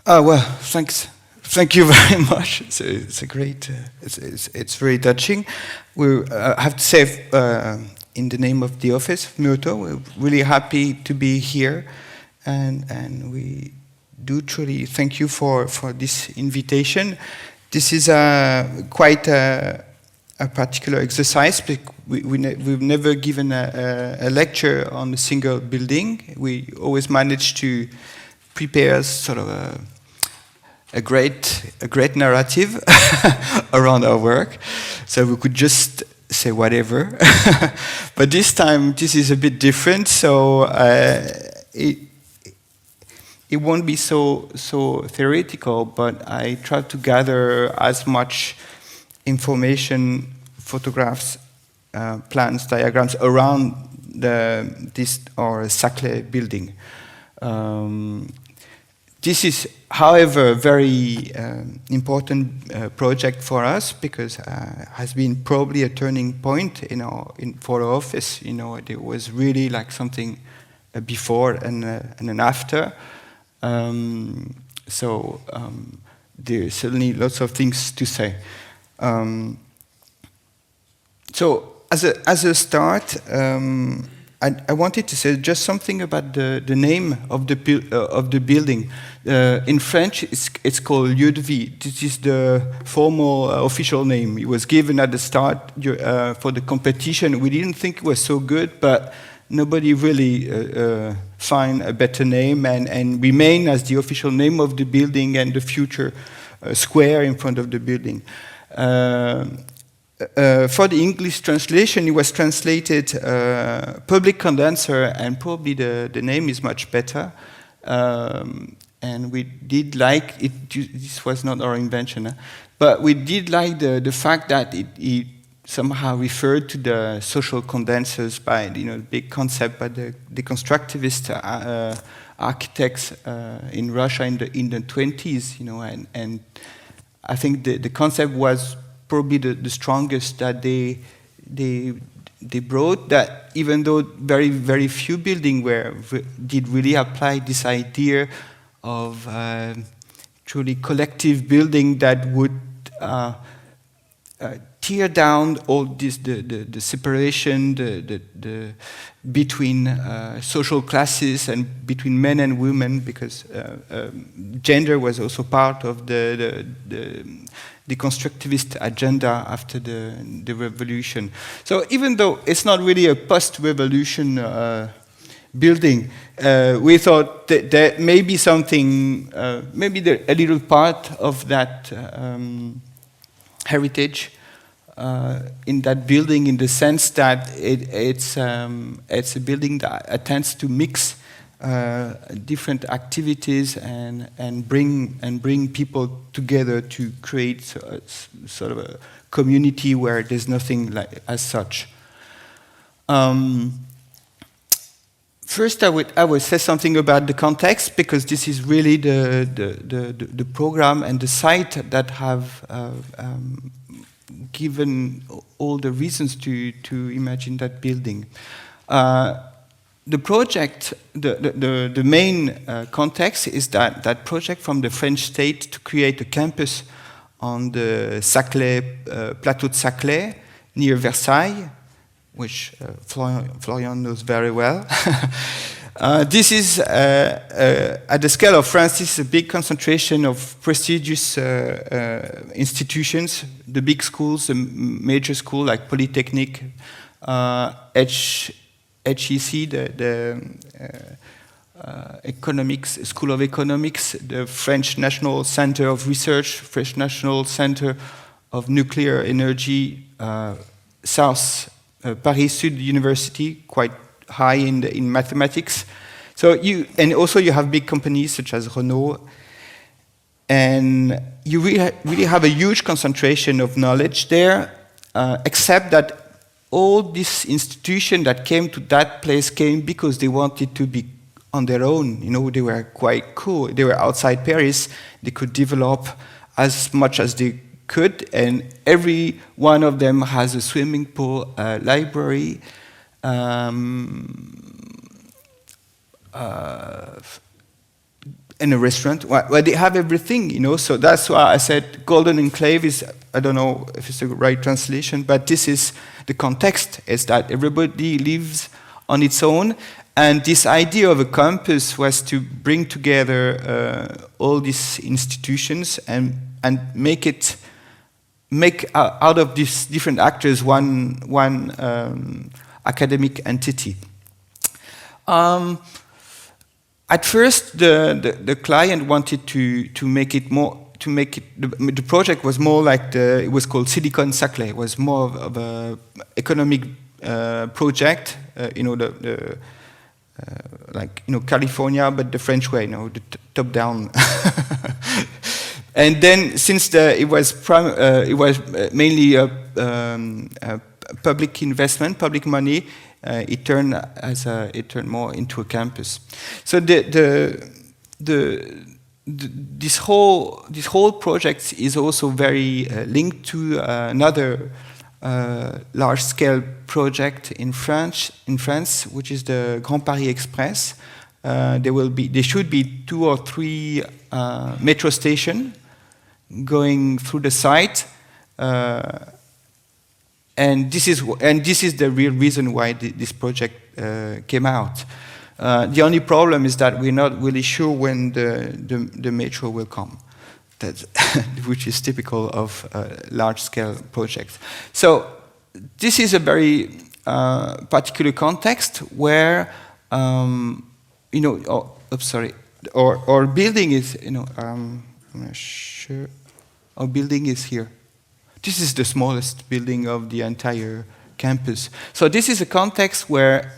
Well, thanks. Thank you very much. It's a great. It's very touching. We have to say, in the name of the office, Muoto, we're really happy to be here, and we do truly thank you for this invitation. This is quite a particular exercise. We've never given a lecture on a single building. We always manage to prepare sort of a great narrative around our work, so we could just say whatever. But this time, this is a bit different. So it won't be so theoretical, but I try to gather as much information, photographs, plans, diagrams around this Saclay building. This is, however, a very important project for us because has been probably a turning point for our office. You know, it was really like something before and an after. So there's certainly lots of things to say. So as a start, I wanted to say just something about the name of the building. In French, it's called Lieu de Vie. This is the formal official name. It was given at the start for the competition. We didn't think it was so good, but nobody really find a better name and remain as the official name of the building and the future square in front of the building. For the English translation, it was translated Public Condenser, and probably the name is much better. And we did like it. This was not our invention, but we did like the fact that it somehow referred to the social condensers by big concept by the constructivist architects in Russia in the 20s. And I think the concept was probably the strongest that they brought, that even though very few buildings did really apply this idea of truly collective building that would tear down all this the separation between social classes and between men and women, because gender was also part of the constructivist agenda after the revolution. So even though it's not really a post-revolution building, we thought that there may be something, maybe a little part of that heritage in that building, in the sense that it's a building that tends to mix different activities and bring people together to create sort of a community where there's nothing like as such. First, I would say something about the context, because this is really the program and the site that have given all the reasons to imagine that building. The project, the main context is that project from the French state to create a campus on the Saclay, plateau de Saclay, near Versailles, which Florian knows very well. This is, at the scale of France, this is a big concentration of prestigious institutions, the big schools, the major school like Polytechnique, HEC, the economics, School of Economics, the French National Center of Research, French National Center of Nuclear Energy, South Paris-Sud University, quite high in mathematics. So you have big companies such as Renault, and you really have a huge concentration of knowledge there, except that all these institutions that came to that place came because they wanted to be on their own. They were quite cool. They were outside Paris. They could develop as much as they could, and every one of them has a swimming pool, a library, in a restaurant where they have everything, you know. So that's why I said golden enclave is, I don't know if it's the right translation, but this is the context, is that everybody lives on its own. And this idea of a campus was to bring together all these institutions and make out of these different actors one academic entity. At first, the client wanted to make it more. The project was more like it was called Paris-Saclay. It was more of a economic project. You know, like, you know, California, but the French way. You know, the top down. And then, since it was mainly a public investment, public money. It turned more into a campus. So this whole project is also very linked to another large-scale project in France, which is the Grand Paris Express. There should be 2 or 3 metro stations going through the site. And this is the real reason why this project came out. The only problem is that we're not really sure when the metro will come, which is typical of large-scale projects. So this is a very particular context where, you know, our building is, you know, I'm not sure, our building is here. This is the smallest building of the entire campus. So this is a context where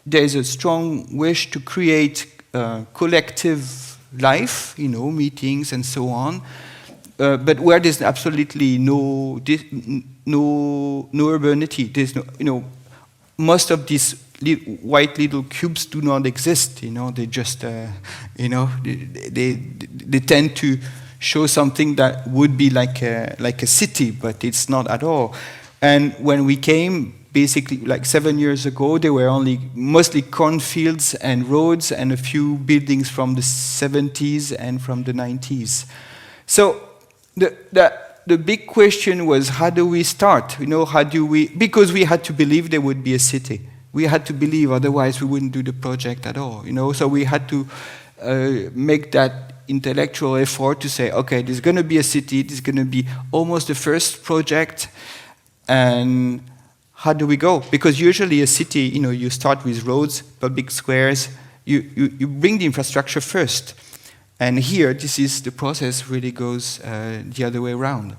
there's a strong wish to create collective life, you know, meetings and so on, but where there's absolutely no urbanity. There's no, you know, most of these white little cubes do not exist. You know, they just, you know, they tend to show something that would be like a city, but it's not at all. And when we came, basically like 7 years ago, there were only mostly cornfields and roads and a few buildings from the 70s and from the 90s. So the big question was, how do we start? You know, because we had to believe there would be a city. We had to believe, otherwise we wouldn't do the project at all. You know, so we had to make that intellectual effort to say, okay, there's going to be a city, there's going to be almost the first project, and how do we go? Because usually a city, you know, you start with roads, public squares, you bring the infrastructure first. And here, the process really goes the other way around.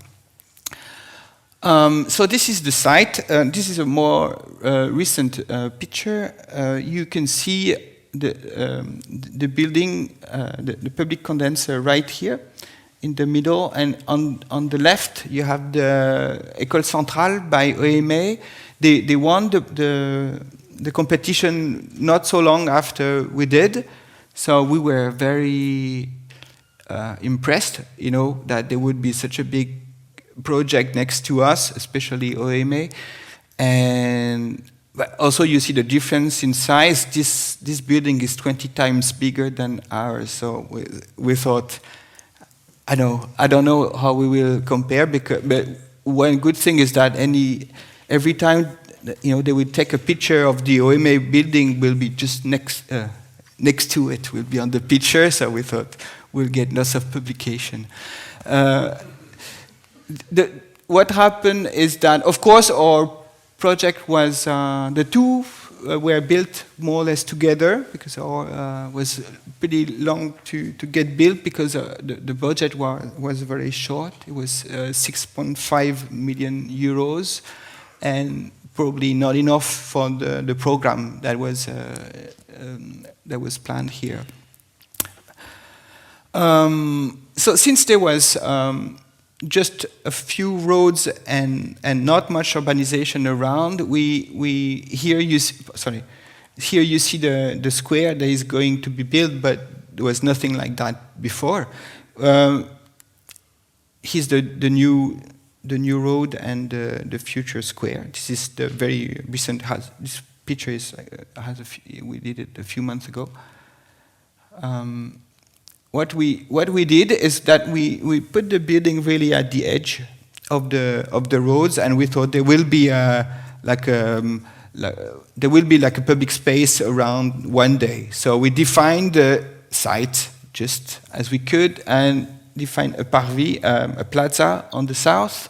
So this is the site. This is a more recent picture. You can see the building, the public condenser right here in the middle, and on the left you have the École Centrale by EMA. They won the competition not so long after we did, so we were very impressed, you know, that there would be such a big project next to us, especially OMA. But also you see the difference in size. This building is 20 times bigger than ours, so we thought, I don't know how we will compare, but one good thing is that every time, you know, they will take a picture of the OMA building, will be just next to it, will be on the picture, so we thought we'll get lots of publication. What happened is that, of course, our project was, the two were built more or less together, because our was pretty long to get built, because the budget was very short. It was 6.5 million euros, and probably not enough for the program that was planned here. So since there was just a few roads and not much urbanization around, here you see the square that is going to be built, but there was nothing like that before. Here's the new road and the future square. This is the very recent. This picture we did it a few months ago. what we did is that we put the building really at the edge of the roads, and we thought there will be like a public space around one day. So we defined the site just as we could and defined a parvis, a plaza on the south,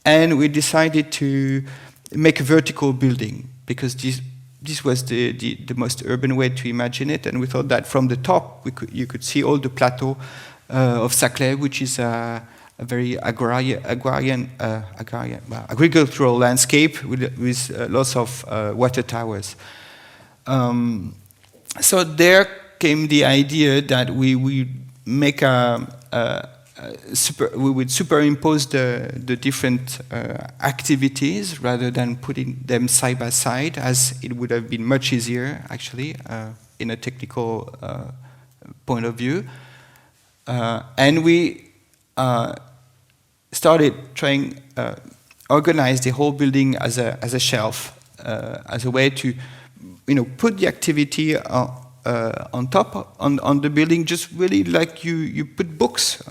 and we decided to make a vertical building because this was the most urban way to imagine it, and we thought that from the top you could see all the plateau of Saclay, which is a very agricultural landscape with lots of water towers. So there came the idea that we would make we would superimpose the different activities rather than putting them side by side, as it would have been much easier, actually, in a technical point of view. And we started trying organize the whole building as a shelf, as a way to, put the activity on top on the building, just really like you put books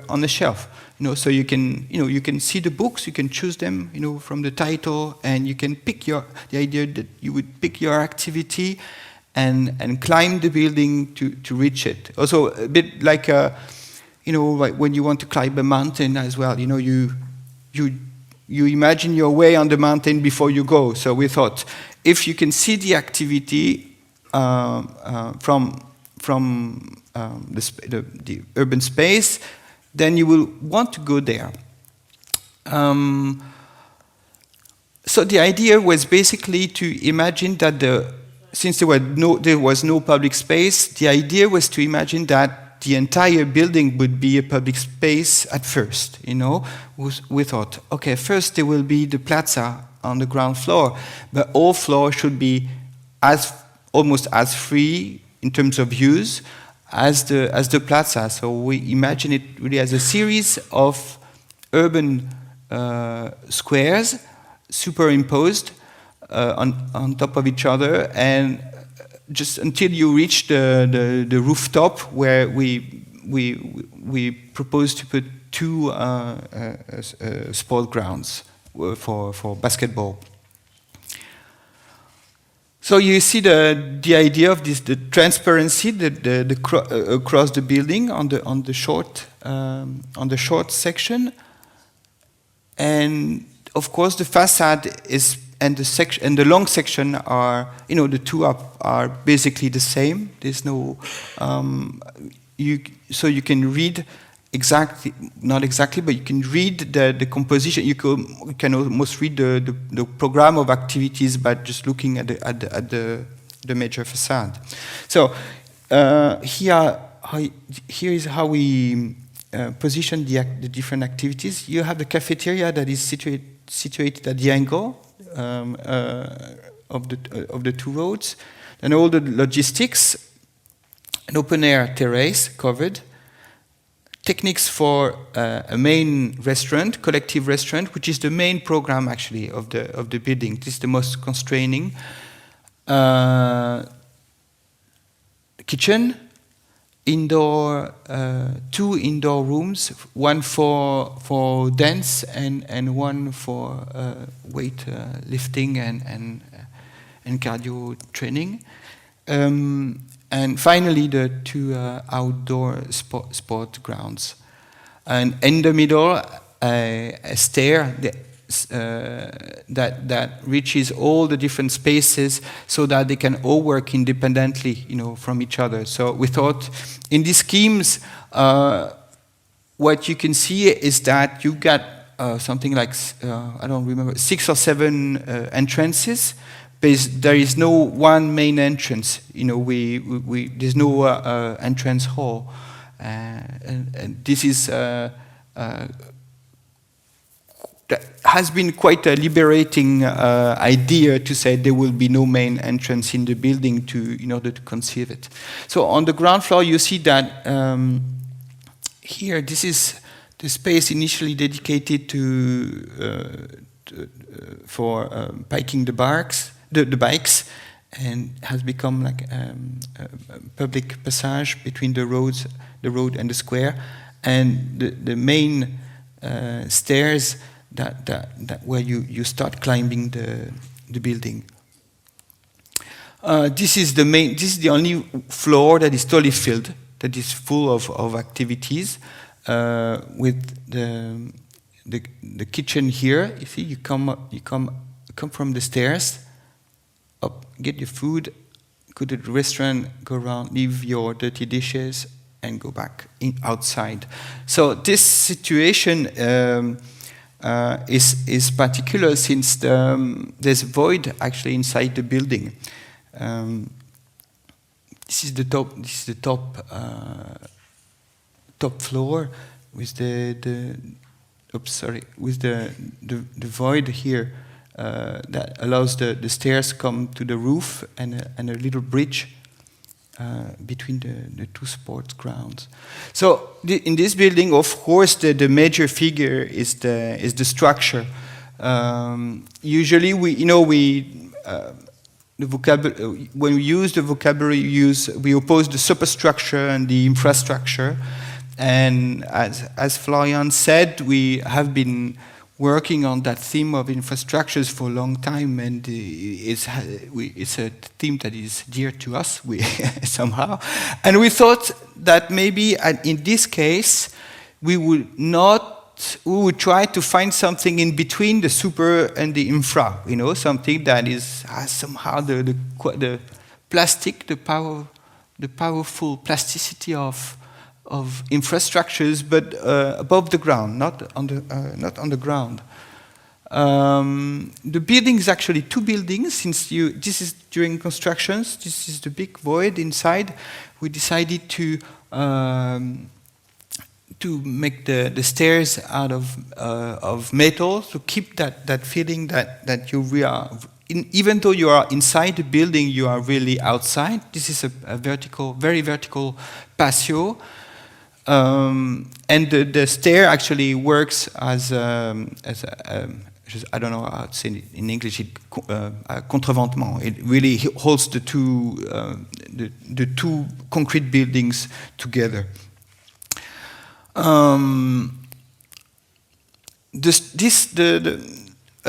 on a shelf, so you can see the books, you can choose them, from the title, and you can pick the idea that you would pick your activity and climb the building to reach it. Also a bit like like when you want to climb a mountain as well, you imagine your way on the mountain before you go. So we thought, if you can see the activity from the urban space, then you will want to go there. So the idea was basically to imagine that since there was no public space, the idea was to imagine that the entire building would be a public space at first. We thought, okay, first there will be the plaza on the ground floor, but all floors should be almost as free in terms of use as the plaza. So we imagine it really as a series of urban squares superimposed on top of each other, and just until you reach the rooftop, where we propose to put two sport grounds for basketball. So you see the idea of the transparency across the building on the short section, and of course the facade and the long section are, the two are basically the same. There's no so you can read not exactly, but you can read the composition. You can almost read the program of activities by just looking at the major facade. So here is how we position the different activities. You have the cafeteria that is situated at the angle of the two roads, and all the logistics, an open air terrace covered, techniques for a main restaurant, collective restaurant, which is the main program actually of the building. This is the most constraining. Kitchen, two indoor rooms, one for dance and one for weight lifting and cardio training. And finally, the two outdoor sport grounds. And in the middle, a stair that reaches all the different spaces so that they can all work independently, from each other. So we thought, in these schemes, what you can see is that you got something like, I don't remember, 6 or 7 entrances. There is no one main entrance. There's no entrance hall, and this is that has been quite a liberating idea to say there will be no main entrance in the building in order to conceive it. So on the ground floor, you see that here this is the space initially dedicated for biking the bikes. and has become like a public passage between the road and the square, and the main stairs that where you start climbing the building. This is the only floor that is totally filled, that is full of activities, with the kitchen here. You see, you come from the stairs up, get your food, go to the restaurant, go around, leave your dirty dishes, and go back outside. So this situation is particular since there's a void actually inside the building. This is the top. This is the top floor with with the void here that allows the stairs come to the roof and a little bridge between the two sports grounds. So in this building, of course, the major figure is the structure. Usually, when we use the vocabulary, we oppose the superstructure and the infrastructure. And as Florian said, we have been working on that theme of infrastructures for a long time, and it's a theme that is dear to us somehow. And we thought that maybe in this case we would try to find something in between the super and the infra, something that has somehow the powerful plasticity of infrastructures, but above the ground, not on the ground. The building is actually two buildings. Since this is during constructions, this is the big void inside. We decided to make the stairs out of metal to keep that feeling that we are. Even though you are inside the building, you are really outside. This is a very vertical patio. And the stair actually works as I don't know how to say it in English, contreventement. It really holds the two concrete buildings together. A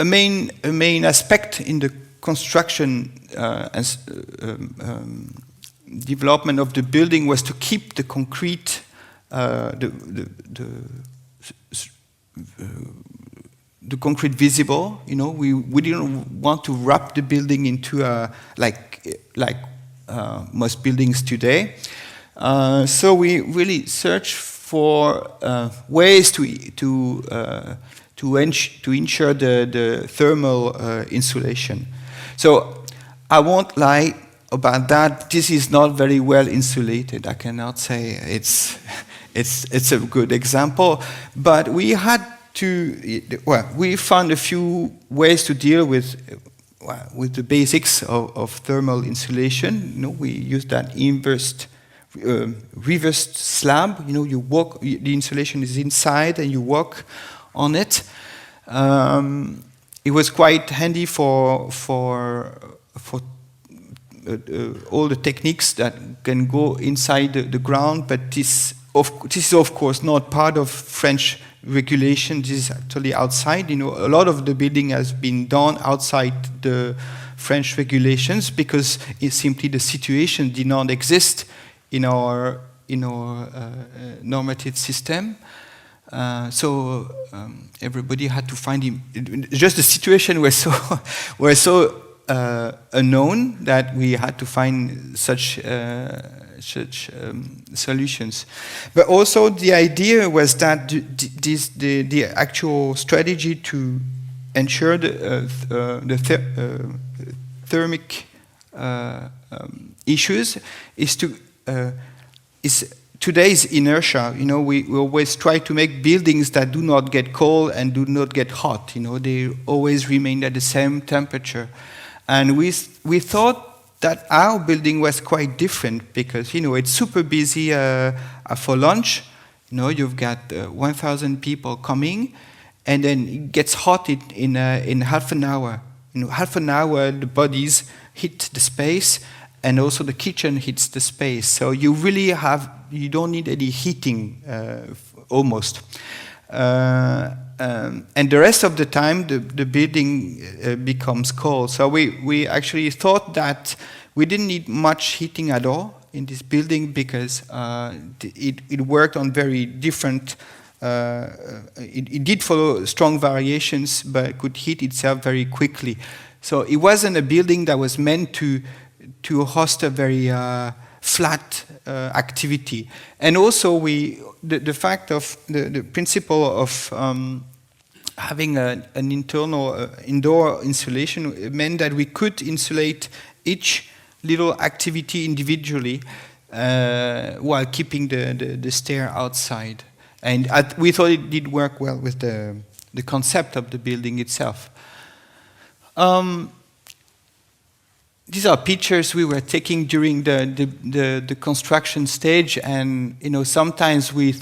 main aspect in the construction and development of the building was to keep the concrete. The concrete visible, we didn't want to wrap the building into like most buildings today. So we really searched for ways to ensure the thermal insulation. So I won't lie about that. This is not very well insulated. I cannot say it's a good example, but we had to. Well, we found a few ways to deal with the basics of thermal insulation. We use that reversed slab. You walk. The insulation is inside, and you walk on it. It was quite handy for all the techniques that can go inside the ground, but this is of course not part of French regulation. This is actually outside. A lot of the building has been done outside the French regulations because simply the situation did not exist in our normative system. So everybody had to find him. Just the situation was so unknown that we had to find such solutions. But also the idea was that the actual strategy to ensure the thermic issues is today's inertia. We always try to make buildings that do not get cold and do not get hot. They always remain at the same temperature. And we thought that our building was quite different because, it's super busy for lunch. You've got 1,000 people coming, and then it gets hot in half an hour. Half an hour, the bodies heat the space, and also the kitchen heats the space. So you really you don't need any heating almost. And the rest of the time, the building becomes cold. So we actually thought that we didn't need much heating at all in this building because it worked on very different. It did follow strong variations, but could heat itself very quickly. So it wasn't a building that was meant to host a very flat activity. And also the fact of the principle of having an internal indoor insulation meant that we could insulate each little activity individually while keeping the stair outside. And we thought it did work well with the concept of the building itself. These are pictures we were taking during the construction stage, and sometimes we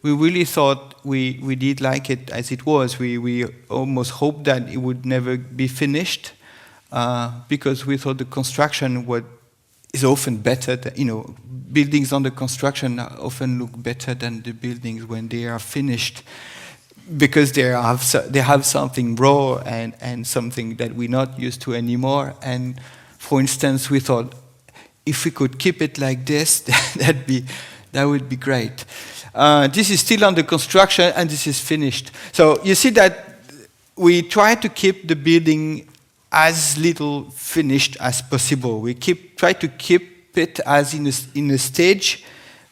really thought we did like it as it was. We almost hoped that it would never be finished because we thought the construction is often better. Buildings under construction often look better than the buildings when they are finished, because they have something raw and something that we're not used to anymore. And for instance, we thought if we could keep it like this, that would be great. This is still under construction and this is finished. So you see that we try to keep the building as little finished as possible. We try to keep it as in a stage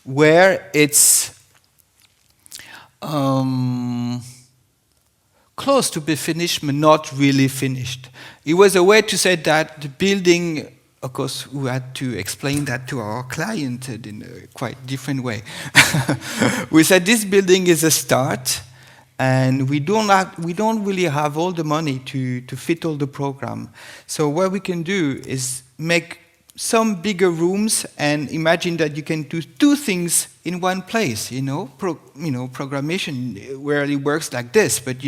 where it's close to be finished, but not really finished. It was a way to say that the building, of course, we had to explain that to our client in a quite different way. We said this building is a start, and we don't really have all the money to fit all the program. So what we can do is make some bigger rooms and imagine that you can do two things in one place. Programmation where it works like this. But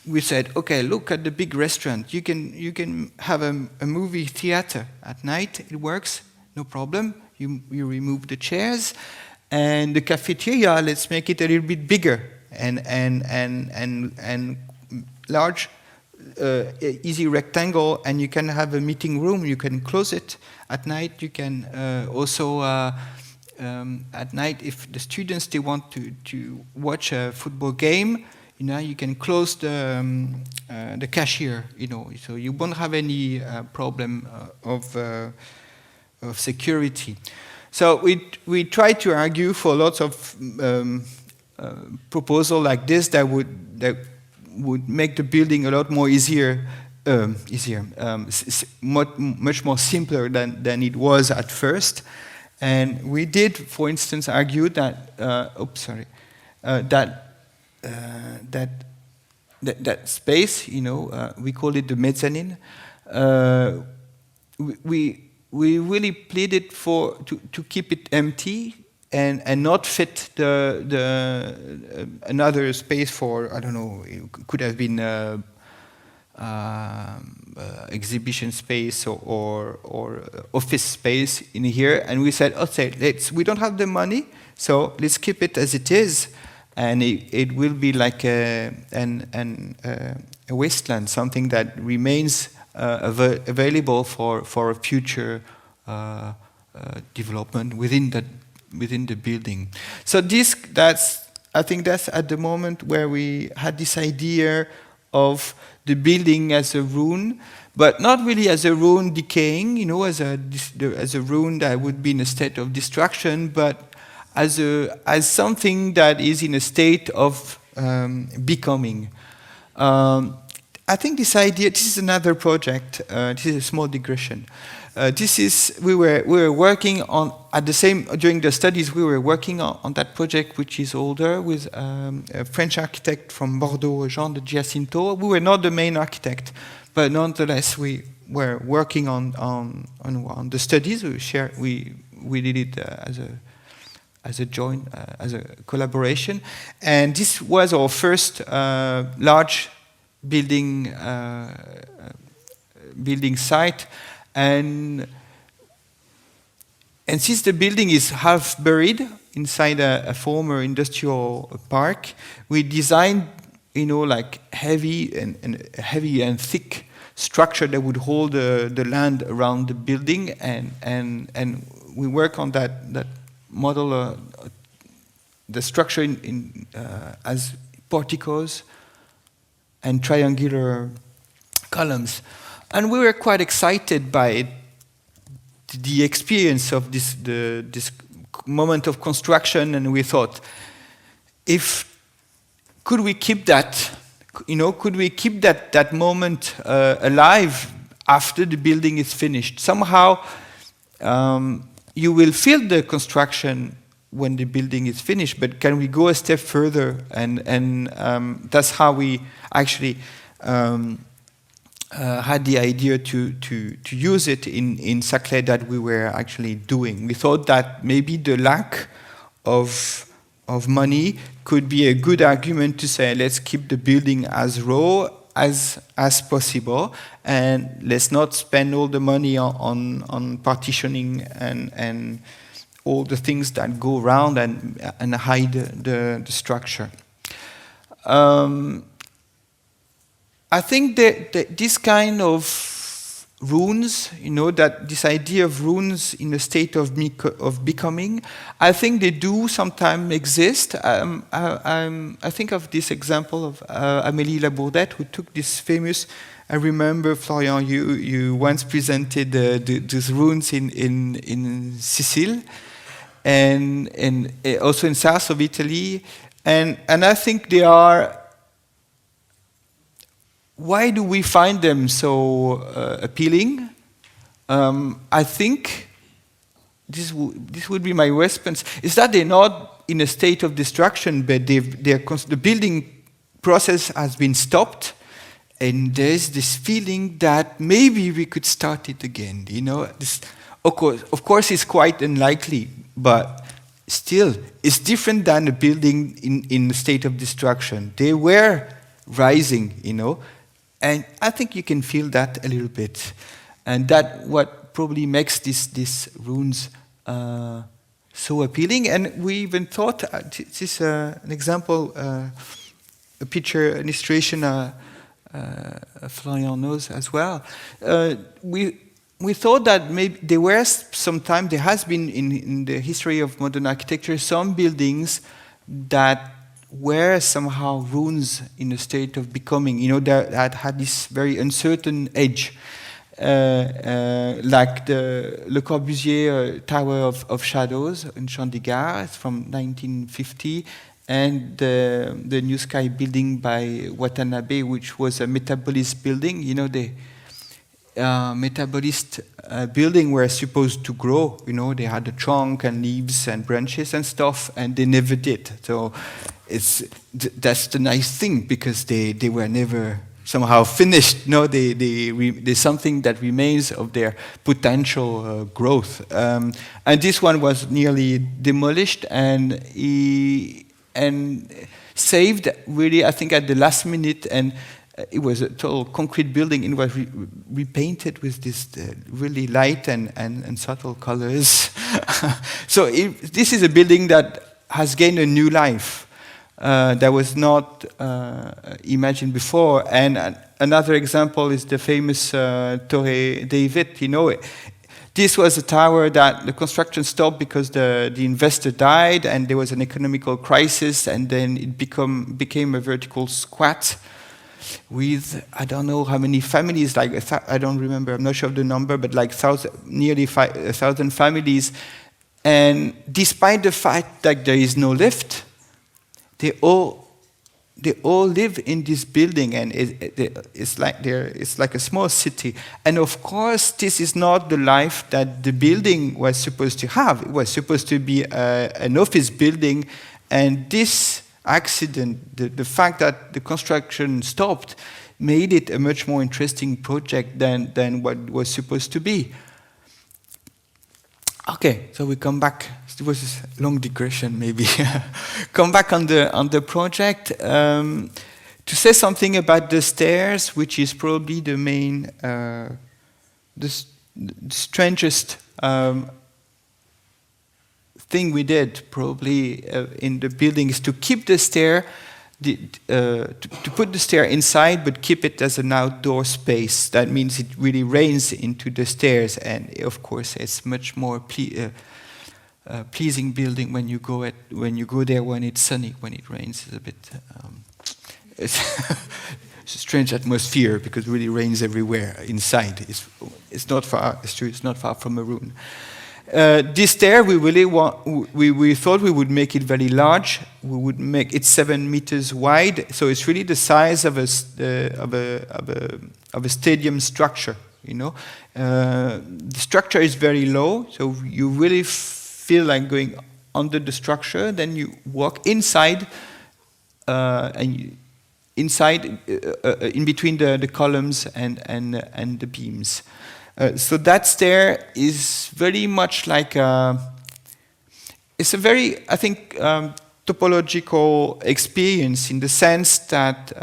we said, okay, look at the big restaurant. You can have a movie theater at night. It works, no problem. You remove the chairs, and the cafeteria. Let's make it a little bit bigger and large. Easy rectangle, and you can have a meeting room. You can close it at night. You can also at night, if the students they want to watch a football game, you can close the cashier. So you won't have any problem of security. So we try to argue for lots of proposal like this that would make the building a lot more much more simpler than it was at first. And we did, for instance, argue that that space, we call it the mezzanine. We really pleaded to keep it empty and not fit another space for, I don't know, it could have been exhibition space or office space in here. And we said, okay, we don't have the money, so let's keep it as it is, and it will be like a wasteland, something that remains available for a future development within the building. So I think that's at the moment where we had this idea of the building as a ruin, but not really as a ruin decaying, as a ruin that would be in a state of destruction, but as something that is in a state of becoming. I think this is another project. This is a small digression. We were working on during the studies. We were working on that project, which is older, with a French architect from Bordeaux, Jean de Giacinto. We were not the main architect, but nonetheless we were working on the studies. We did it as a joint, as a collaboration, and this was our first large building building site, and since the building is half buried inside a former industrial park, we designed, like heavy and thick structure that would hold the land around the building, and we work on that model, the structure as porticos and triangular columns, and we were quite excited by it. The experience of this moment of construction, and we thought, could we keep that, could we keep that moment alive after the building is finished? Somehow, you will feel the construction when the building is finished, but can we go a step further? And that's how we actually had the idea to use it in Saclay that we were actually doing. We thought that maybe the lack of money could be a good argument to say, let's keep the building as raw as possible, and let's not spend all the money on partitioning and all the things that go around and hide the structure. I think that this kind of ruins, that this idea of ruins in a state of becoming, I think they do sometimes exist. I think of this example of Amélie Labourdette, who took this famous. I remember, Florian, you once presented these ruins in Sicily, and also in south of Italy, and I think they are. Why do we find them so appealing? I think this would be my response, is that they're not in a state of destruction, but the building process has been stopped, and there's this feeling that maybe we could start it again. This, of course, it's quite unlikely, but still, it's different than a building in a state of destruction. They were rising, and I think you can feel that a little bit. And that what probably makes these ruins so appealing. And we even thought, this is an example, a picture, an illustration Florian knows as well. We thought that maybe there has been in the history of modern architecture some buildings that were somehow ruins in a state of becoming, that had this very uncertain edge, like the Le Corbusier Tower of Shadows in Chandigarh from 1950, and the New Sky building by Watanabe, which was a metabolist building. The metabolist building were supposed to grow. They had a trunk and leaves and branches and stuff, and they never did. So that's the nice thing, because they were never somehow finished. There's something that remains of their potential growth. And this one was nearly demolished and saved, really, I think, at the last minute. And it was a total concrete building. It was repainted with this really light and subtle colors. So this is a building that has gained a new life that was not imagined before. And another example is the famous Torre David. This was a tower that the construction stopped because the investor died, and there was an economical crisis, and then it became a vertical squat with, I don't know how many families, I don't remember, I'm not sure of the number, but nearly 1,000 families. And despite the fact that there is no lift, they all live in this building, and it's like a small city. And of course, this is not the life that the building was supposed to have. It was supposed to be an office building, and this accident, the fact that the construction stopped, made it a much more interesting project than what was supposed to be. Okay, so we come back. It was a long digression, maybe. Come back on the project. to say something about the stairs, which is probably the main, the strangest thing we did probably in the building is to keep the stair, to put the stair inside, but keep it as an outdoor space. That means it really rains into the stairs, and of course it's much more pleasing building when you go there when it's sunny. When it rains, it's a bit. It's a strange atmosphere because it really rains everywhere inside. It's not far. It's true. It's not far from a room. This stair, we thought we would make it very large. We would make it 7 meters wide, so it's really the size of a stadium structure. You know, the structure is very low, so you really feel like going under the structure. Then you walk inside, inside in between the columns and the beams. So that stair is very much like it's a very, I think, topological experience in the sense that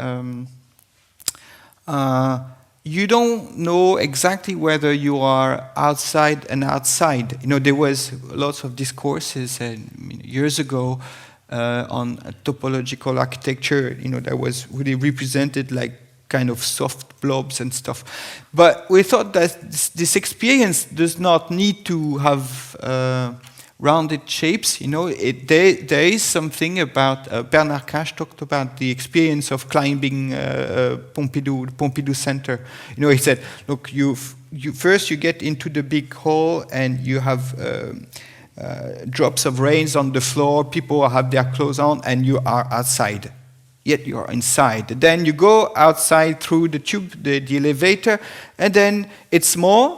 you don't know exactly whether you are outside and outside. You know, there was lots of discourses years ago on topological architecture. You know, that was really represented like kind of soft blobs and stuff. But we thought that this experience does not need to have rounded shapes. You know, there is something about, Bernard Cache talked about the experience of climbing Pompidou Center. You know, he said, look, you first you get into the big hall and you have drops of rains on the floor, people have their clothes on, and you are outside. Yet you are inside. Then you go outside through the tube, the elevator, and then it's more.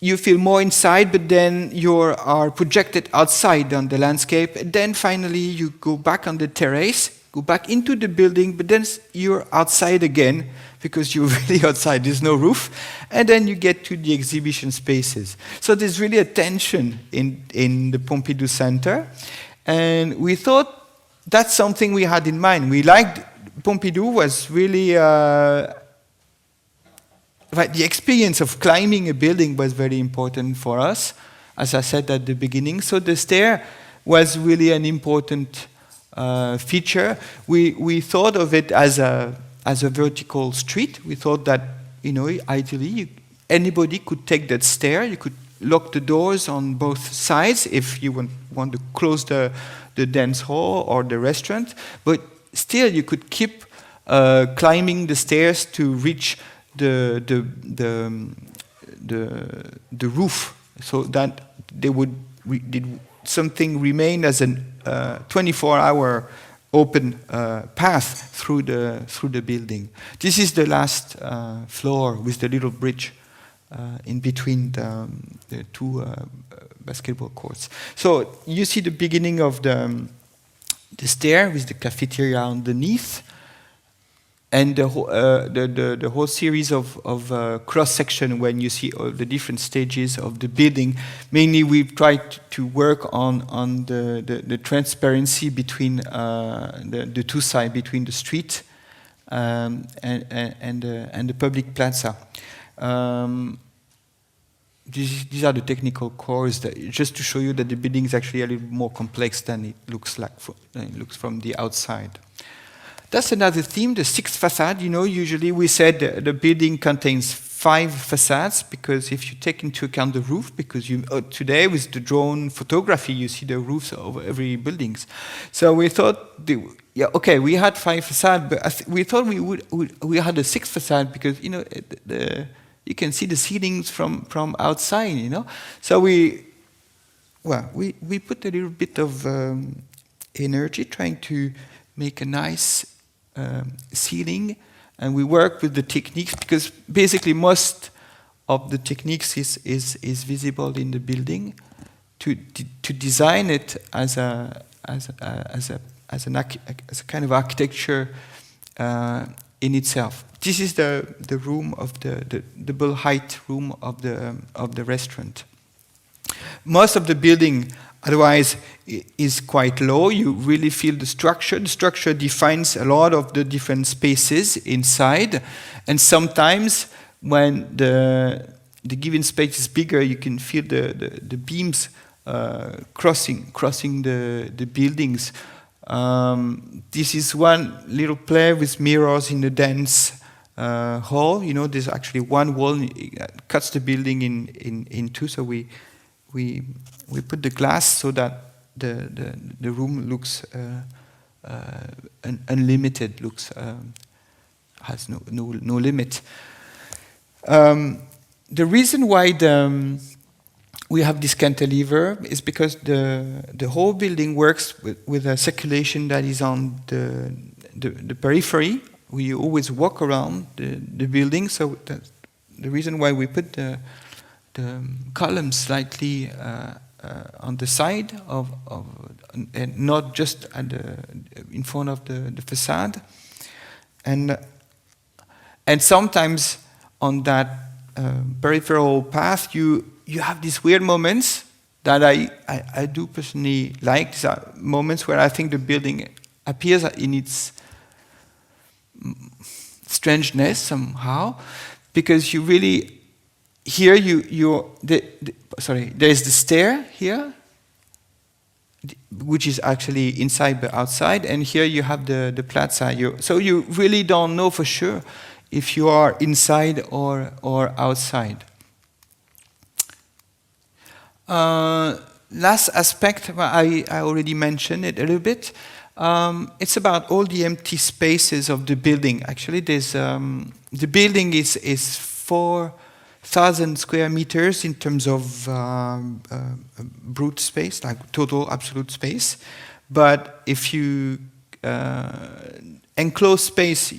You feel more inside, but then you are projected outside on the landscape. And then finally you go back on the terrace, go back into the building, but then you're outside again because you're really outside. There's no roof. And then you get to the exhibition spaces. So there's really a tension in the Pompidou Center. And we thought that's something we had in mind. We liked Pompidou was really the experience of climbing a building was very important for us, as I said at the beginning. So the stair was really an important feature. We thought of it as a vertical street. We thought that, you know, ideally anybody could take that stair. You could lock the doors on both sides if you want to close the dance hall or the restaurant, but still you could keep climbing the stairs to reach the roof, so that something remain as a 24-hour open path through the building. This is the last floor with the little bridge in between the two basketball courts. So you see the beginning of the stair with the cafeteria underneath, and the whole series of cross section when you see all the different stages of the building. Mainly, we've tried to work on the transparency between the two sides, between the street and the public plaza. These are the technical cores, just to show you that the building is actually a little more complex than it looks like from the outside. That's another theme, the sixth facade. You know, usually we said the building contains 5 facades, because if you take into account the roof, because today with the drone photography you see the roofs of every buildings. So we thought, we had 5 facades, but we thought we had a 6th facade because, you know, you can see the ceilings from outside, you know. So we put a little bit of energy trying to make a nice ceiling, and we work with the techniques, because basically most of the techniques is visible in the building, to design it as a kind of architecture in itself. This is the room of the double height room of the restaurant. Most of the building otherwise is quite low. You really feel the structure. The structure defines a lot of the different spaces inside, and sometimes when the given space is bigger, you can feel the beams crossing the buildings. This is one little play with mirrors in the dance hall. You know, there's actually one wall that cuts the building in two. So we put the glass so that the room looks unlimited, looks has no limit. The reason why we have this cantilever is because the whole building works with a circulation that is on the periphery. We always walk around the building, so that's the reason why we put the columns slightly on the side and not just in front of the facade, and sometimes on that peripheral path you have these weird moments that I do personally like. These are moments where I think the building appears in its strangeness somehow, because you really here there is the stair here, which is actually inside but outside, and here you have the plaza. So you really don't know for sure if you are inside or outside. Last aspect, I already mentioned it a little bit. It's about all the empty spaces of the building. Actually, there's the building is 4,000 square meters in terms of brute space, like total absolute space. But if you enclosed space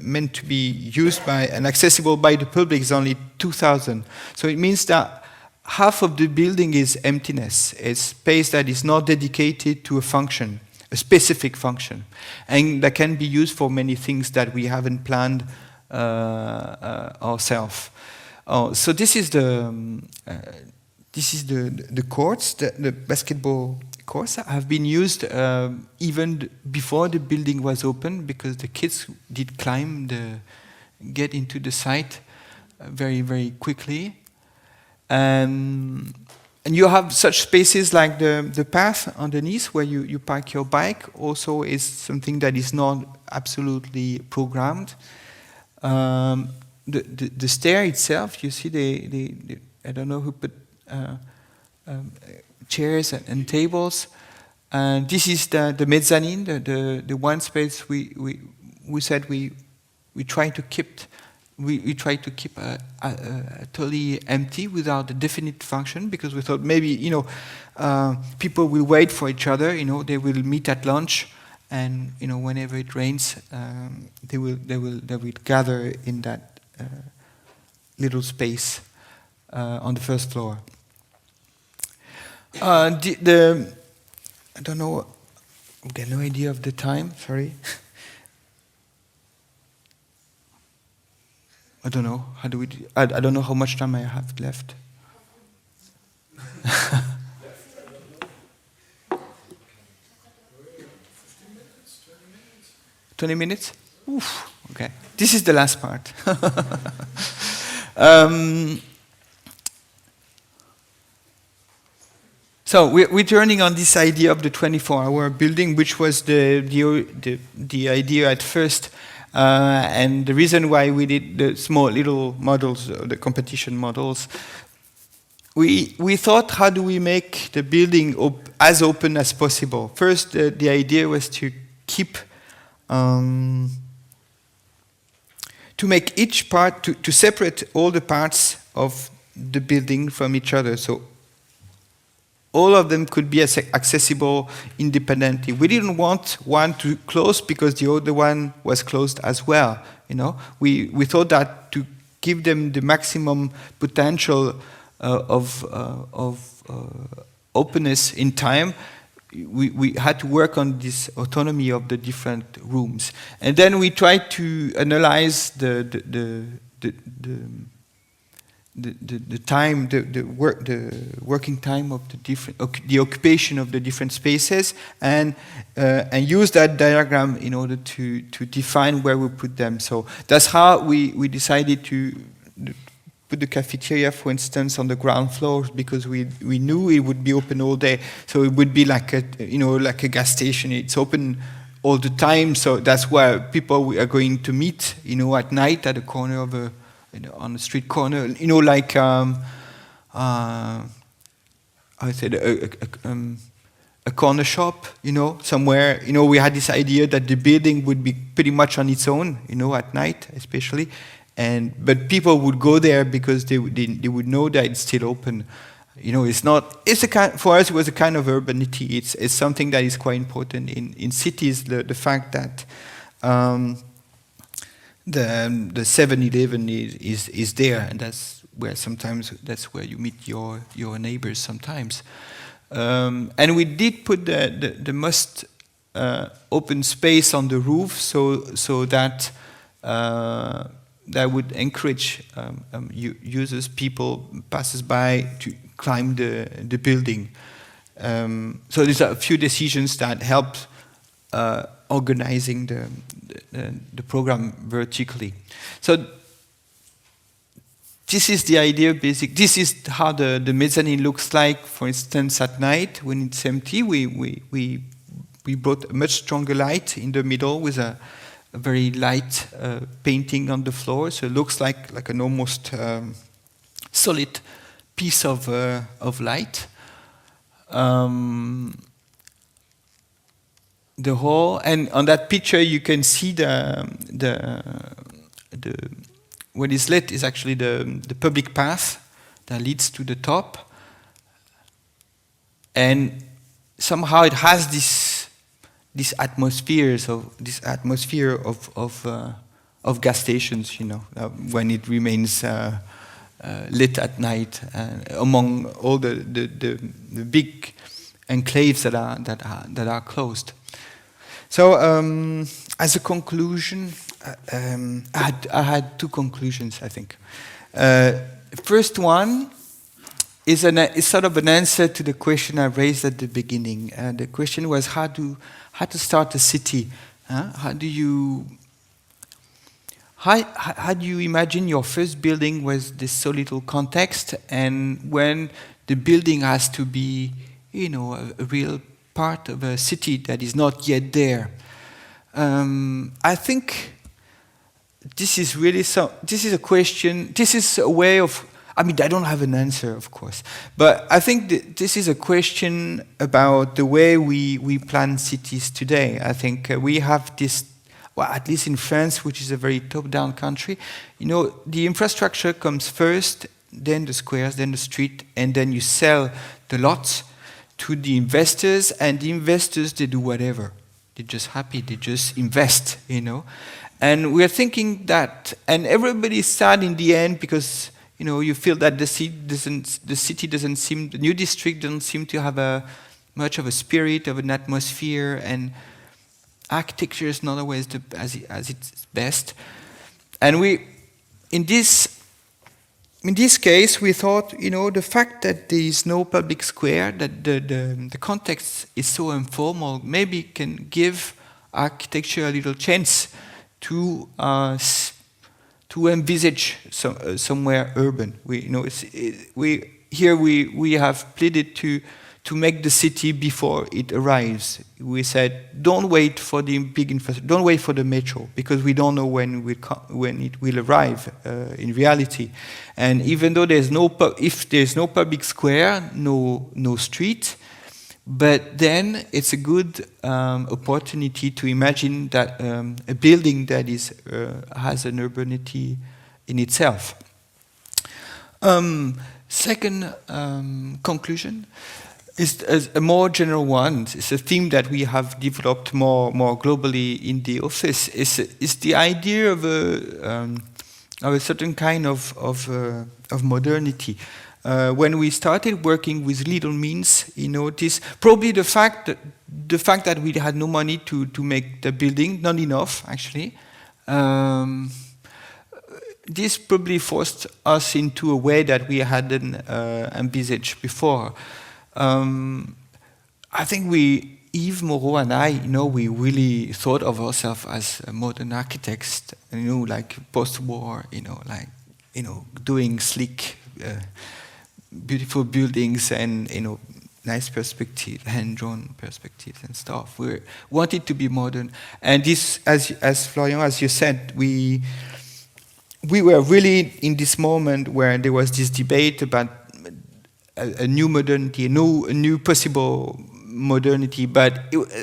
meant to be used by and accessible by the public is only 2,000. So it means that half of the building is emptiness. It's space that is not dedicated to a function, a specific function, and that can be used for many things that we haven't planned ourselves. So this is the courts, the basketball course have been used even before the building was open, because the kids did get into the site very, very quickly. And you have such spaces like the path underneath where you park your bike also is something that is not absolutely programmed. The stair itself, you see, I don't know who put chairs and tables, and this is the mezzanine, the one space we said we try to keep totally empty without a definite function, because we thought maybe people will wait for each other, they will meet at lunch, and whenever it rains they will gather in that little space on the first floor. I don't know, I've got no idea of the time, sorry. I don't know, how do we do, I don't know how much time I have left. 20 minutes? Oof, okay. This is the last part. So we're turning on this idea of the 24-hour building, which was the idea at first, and the reason why we did the small little models, the competition models. We thought, how do we make the building as open as possible? First, the idea was to keep, to make each part, to separate all the parts of the building from each other. So all of them could be accessible independently. We didn't want one to close because the other one was closed as well. We thought that to give them the maximum potential of openness in time, we had to work on this autonomy of the different rooms. And then we tried to analyze the the time, the working time of the different, the occupation of the different spaces, and use that diagram in order to define where we put them. So that's how we decided to put the cafeteria, for instance, on the ground floor, because we knew it would be open all day. So it would be like a like a gas station. It's open all the time. So that's where people are going to meet, at night at the corner of a on a street corner, like I said, a corner shop, somewhere. We had this idea that the building would be pretty much on its own, at night especially, but people would go there because they would know that it's still open. It's not. It's a kind, for us. It was a kind of urbanity. It's something that is quite important in cities. The fact that. The 7-Eleven is there, and that's where you meet your neighbors sometimes. And we did put the most open space on the roof, so that that would encourage users, people, passers-by to climb the building. So there's a few decisions that help organizing the program vertically. So this is the idea, basic. This is how the mezzanine looks like, for instance, at night when it's empty. We brought a much stronger light in the middle with a very light painting on the floor, so it looks like an almost solid piece of light. The hall, and on that picture you can see what is lit is actually the public path that leads to the top, and somehow it has this atmosphere of gas stations, when it remains lit at night, among all the big enclaves that are closed. So, as a conclusion, I had two conclusions, I think. First one is sort of an answer to the question I raised at the beginning. The question was how to start a city. How do you imagine your first building with this so little context, and when the building has to be, a real part of a city that is not yet there. I think this is really this is a question, this is a way of, I don't have an answer, of course, but I think this is a question about the way we plan cities today. I think we have this, well, at least in France, which is a very top-down country, the infrastructure comes first, then the squares, then the street, and then you sell the lots to the investors, and the investors, they do whatever. They're just happy, they just invest, And we're thinking that, and everybody's sad in the end because, you feel that the city doesn't seem, the new district doesn't seem to have much of a spirit, of an atmosphere, and architecture is not always as it's best. And in this case, we thought, the fact that there is no public square, that the context is so informal, maybe can give architecture a little chance to envisage somewhere urban. We have pleaded to make the city before it arrives. We said, don't wait for the big infrastructure, don't wait for the metro, because we don't know when it will arrive in reality. And even though if there's no public square, no street, but then it's a good opportunity to imagine that a building that has an urbanity in itself. Second conclusion is a more general one. It's a theme that we have developed more globally in the office. It's the idea of a certain kind of modernity. When we started working with little means, this probably the fact that we had no money to make the building, not enough actually. this probably forced us into a way that we hadn't envisaged before. I think Yves Moreau and I, we really thought of ourselves as modern architects, like post-war, doing sleek, beautiful buildings and, nice perspective, hand-drawn perspectives and stuff. We wanted to be modern. And this, as Florian, as you said, we were really in this moment where there was this debate about a new modernity, a new possible modernity, but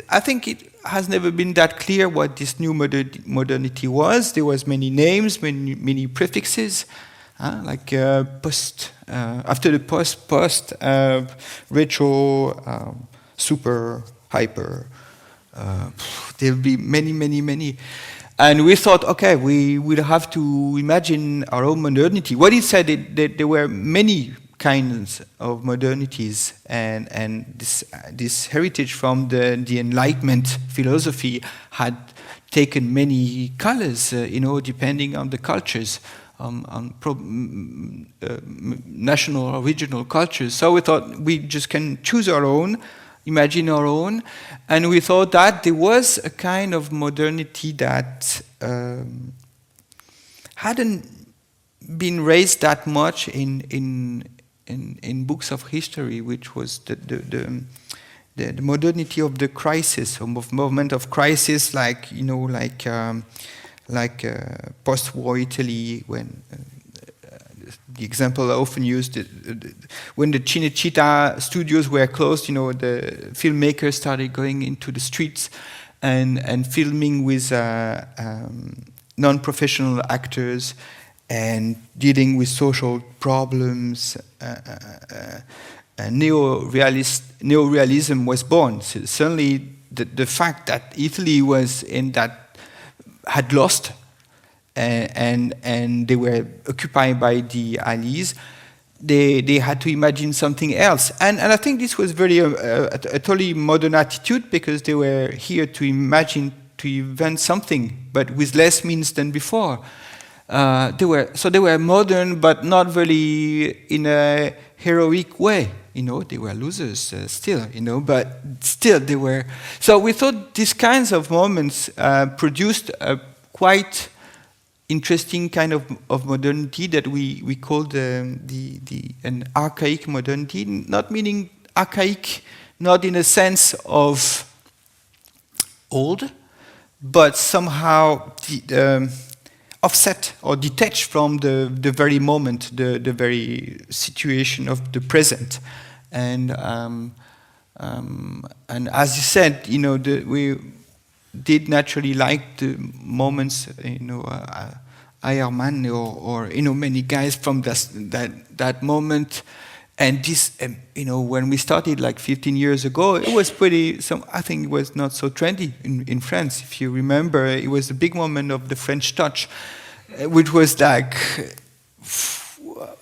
I think it has never been that clear what this new modernity was. There was many names, many prefixes, like post, after the post, retro, super, hyper. There will be many. And we thought, okay, we will have to imagine our own modernity. What he said, that there were many kinds of modernities, and this heritage from the Enlightenment philosophy had taken many colors, depending on the cultures, national or regional cultures. So we thought we just can choose our own, imagine our own, and we thought that there was a kind of modernity that hadn't been raised that much in books of history, which was the modernity of the crisis, of moment of crisis, like post-war Italy, when the example I often used, when the Cinecittà studios were closed, the filmmakers started going into the streets and filming with non-professional actors and dealing with social problems. Neorealism was born. So certainly the fact that Italy was had lost and they were occupied by the Allies, they had to imagine something else. And I think this was very a totally modern attitude, because they were here to imagine, to invent something, but with less means than before. They were modern, but not really in a heroic way. They were losers still, but still they were. So we thought these kinds of moments produced a quite interesting kind of modernity that we called an archaic modernity, not meaning archaic, not in a sense of old, but somehow offset or detached from the very moment, the very situation of the present. And as you said, we did naturally like the moments, Eiermann or many guys from that moment. And this, when we started like 15 years ago, it was I think it was not so trendy in France. If you remember, it was the big moment of the French touch, which was like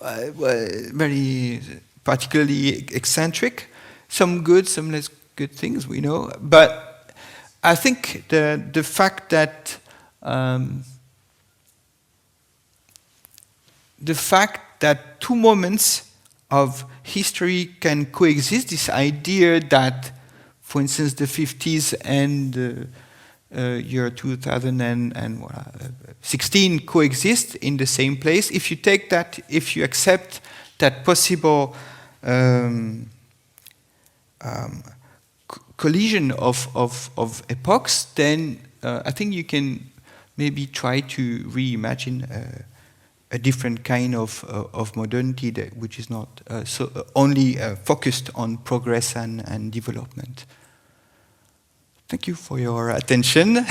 very particularly eccentric. Some good, some less good things, we know. But I think the fact that two moments of history can coexist, this idea that, for instance, the 50s and the year 2016 coexist in the same place. If you take that, if you accept that possible collision of epochs, then I think you can maybe try to reimagine a different kind of modernity which is not only focused on progress and development. Thank you for your attention.